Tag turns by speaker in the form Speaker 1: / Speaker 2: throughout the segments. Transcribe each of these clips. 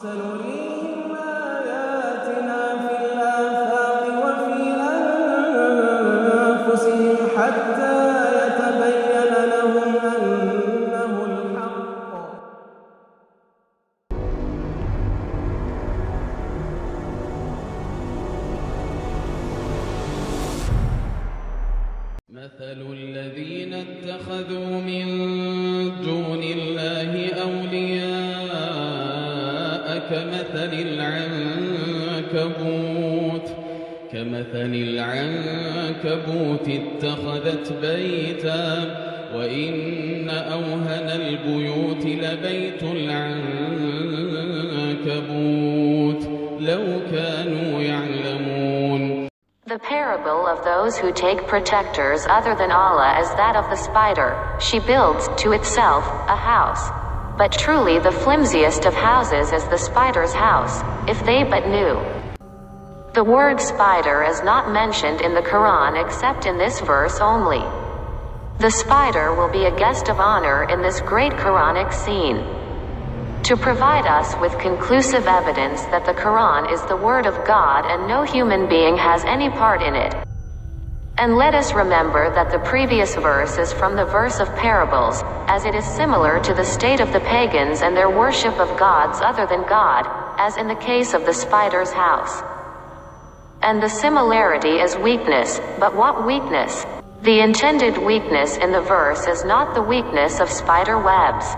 Speaker 1: سنريهم آياتنا في الآفاق وفي أنفسهم حتى يتبين لهم أنه الحق.
Speaker 2: مثل الذين اتخذوا من دون الله أولياء كمثل العنكبوت اتخذت بيتا وإن أوهن البيوت لبيت العنكبوت لو كانوا يعلمون.
Speaker 3: The parable of those who take protectors other than Allah is that of the spider. She builds, to itself, a house. But truly the flimsiest of houses is the spider's house, if they but knew. The word spider is not mentioned in the Quran except in this verse only. The spider will be a guest of honor in this great Quranic scene. To provide us with conclusive evidence that the Quran is the word of God and no human being has any part in it. And let us remember that the previous verse is from the verse of parables, as it is similar to the state of the pagans and their worship of gods other than God, as in the case of the spider's house. And the similarity is weakness, but what weakness? The intended weakness in the verse is not the weakness of spider webs.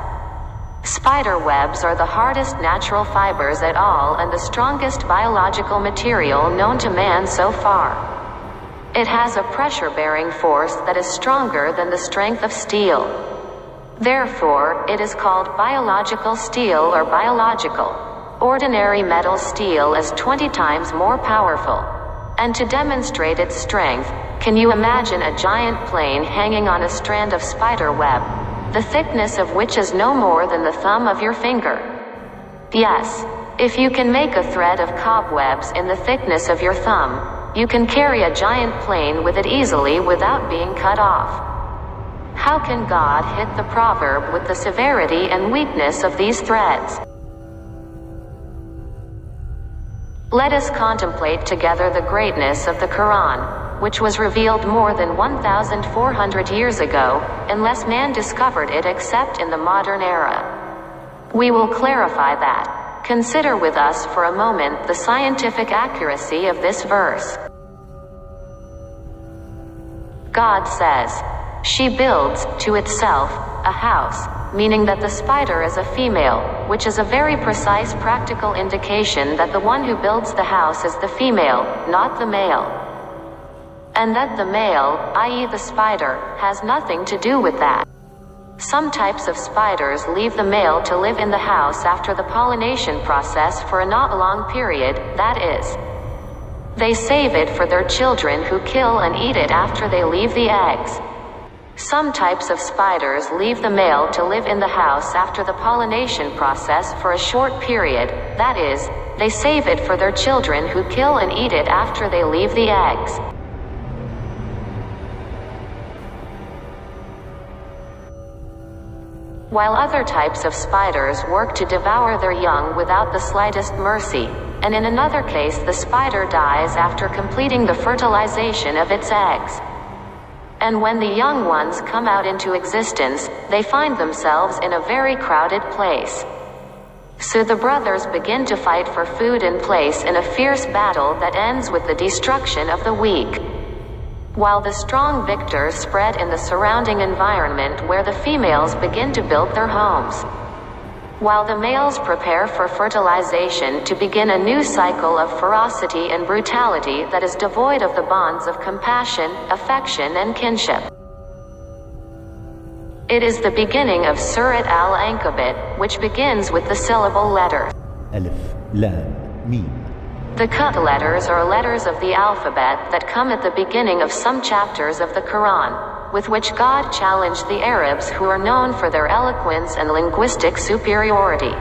Speaker 3: Spider webs are the hardest natural fibers at all and the strongest biological material known to man so far. It has a pressure-bearing force that is stronger than the strength of steel. Therefore, it is called biological steel or biological. Ordinary metal steel is 20 times more powerful. And to demonstrate its strength, can you imagine a giant plane hanging on a strand of spider web, the thickness of which is no more than the thumb of your finger? Yes, if you can make a thread of cobwebs in the thickness of your thumb, you can carry a giant plane with it easily without being cut off. How can God hit the proverb with the severity and weakness of these threads? Let us contemplate together the greatness of the Quran, which was revealed more than 1,400 years ago, unless man discovered it except in the modern era. We will clarify that. Consider with us for a moment the scientific accuracy of this verse. God says, "She builds, to itself, a house," meaning that the spider is a female, which is a very precise practical indication that the one who builds the house is the female, not the male. And that the male, i.e. the spider, has nothing to do with that. Some types of spiders leave the male to live in the house after the pollination process for a not long period, that is, they save it for their children who kill and eat it after they leave the eggs. Some types of spiders leave the male to live in the house after the pollination process for a short period, that is, they save it for their children who kill and eat it after they leave the eggs. While other types of spiders work to devour their young without the slightest mercy, and in another case the spider dies after completing the fertilization of its eggs. And when the young ones come out into existence, they find themselves in a very crowded place. So the brothers begin to fight for food and place in a fierce battle that ends with the destruction of the weak, while the strong victors spread in the surrounding environment where the females begin to build their homes, while the males prepare for fertilization to begin a new cycle of ferocity and brutality that is devoid of the bonds of compassion, affection and kinship. It is the beginning of Surat Al-Ankabut, which begins with the syllable letters.
Speaker 4: Alif, Lam, Mim.
Speaker 3: The cut letters are letters of the alphabet that come at the beginning of some chapters of the Quran, with which God challenged the Arabs who are known for their eloquence and linguistic superiority.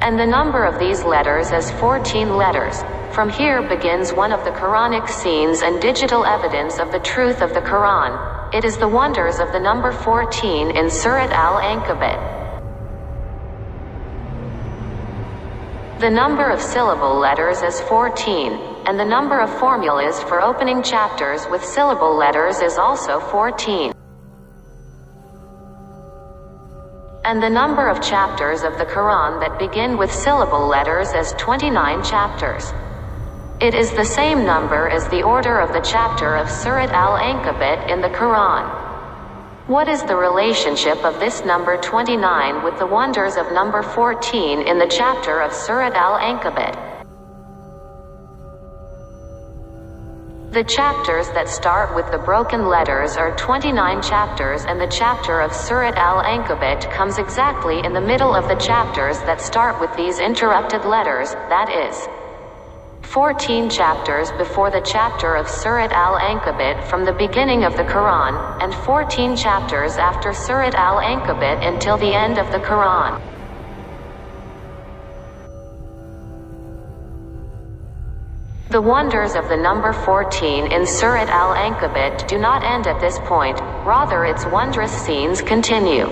Speaker 3: And the number of these letters is 14 letters. From here begins one of the Quranic scenes and digital evidence of the truth of the Quran. It is the wonders of the number 14 in Surat Al-Ankabut. The number of syllable letters is 14, and the number of formulas for opening chapters with syllable letters is also 14. And the number of chapters of the Quran that begin with syllable letters is 29 chapters. It is the same number as the order of the chapter of Surat Al-Ankabut in the Quran. What is the relationship of this number 29 with the wonders of number 14 in the chapter of Surat Al-Ankabut? The chapters that start with the broken letters are 29 chapters, and the chapter of Surat Al-Ankabut comes exactly in the middle of the chapters that start with these interrupted letters, that is, 14 chapters before the chapter of Surat Al-Ankabut from the beginning of the Quran, and 14 chapters after Surat Al-Ankabut until the end of the Quran. The wonders of the number 14 in Surat Al-Ankabut do not end at this point, rather its wondrous scenes continue.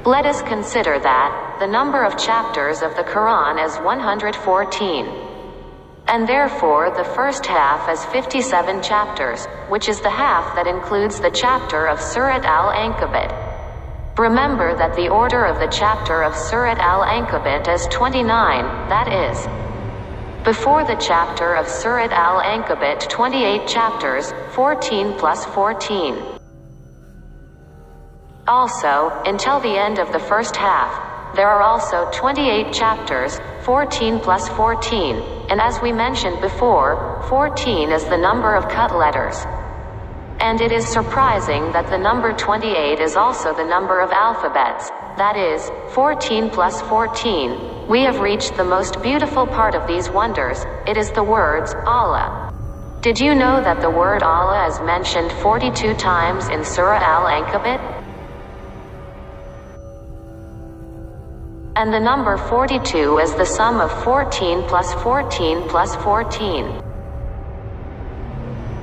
Speaker 3: Let us consider that the number of chapters of the Quran is 114. And therefore the first half is 57 chapters, which is the half that includes the chapter of Surat Al-Ankabut. Remember that the order of the chapter of Surat Al-Ankabut is 29, that is, before the chapter of Surat Al-Ankabut 28 chapters, 14 plus 14. Also, until the end of the first half, there are also 28 chapters, 14 plus 14, and as we mentioned before, 14 is the number of cut letters. And it is surprising that the number 28 is also the number of alphabets, that is, 14 plus 14. We have reached the most beautiful part of these wonders, it is the words, Allah. Did you know that the word Allah is mentioned 42 times in Surah Al-Ankabut? And the number 42 is the sum of 14 plus 14 plus 14.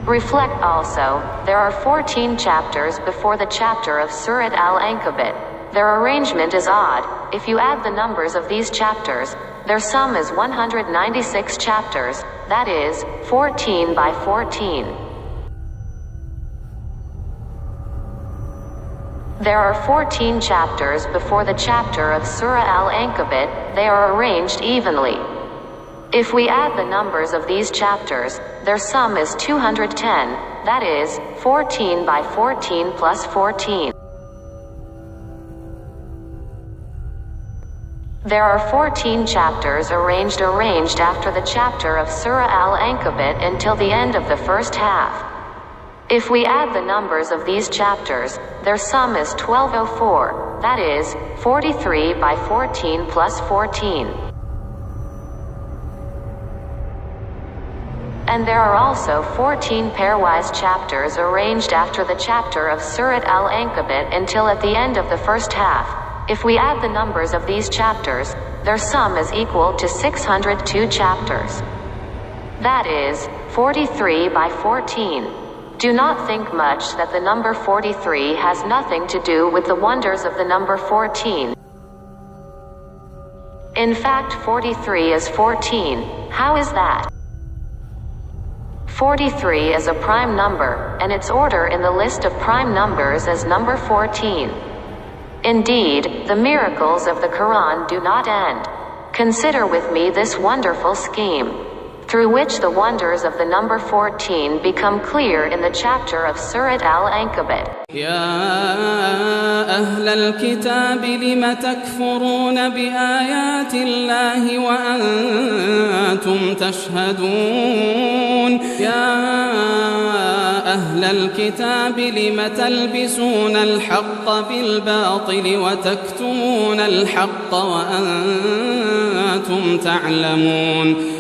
Speaker 3: Reflect also, there are 14 chapters before the chapter of Surat Al-Ankabut. Their arrangement is odd. If you add the numbers of these chapters, their sum is 196 chapters, that is, 14 by 14. There are 14 chapters before the chapter of Surah Al-Ankabut, they are arranged evenly. If we add the numbers of these chapters, their sum is 210, that is, 14 by 14 plus 14. There are 14 chapters arranged after the chapter of Surah Al-Ankabut until the end of the first half. If we add the numbers of these chapters, their sum is 1204, that is, 43 by 14 plus 14. And there are also 14 pairwise chapters arranged after the chapter of Surat Al-Ankabut until at the end of the first half. If we add the numbers of these chapters, their sum is equal to 602 chapters. That is, 43 by 14. Do not think much that the number 43 has nothing to do with the wonders of the number 14. In fact, 43 is 14. How is that? 43 is a prime number, and its order in the list of prime numbers is number 14. Indeed, the miracles of the Quran do not end. Consider with me this wonderful scheme, through which the wonders of the number 14 become clear in the chapter of Surat Al-Ankabut.
Speaker 2: يا أهل الكتاب لم تكفرون بآيات الله وأنتم تشهدون يا أهل الكتاب لم تلبسون الحق بالباطل وتكتمون الحق وأنتم تعلمون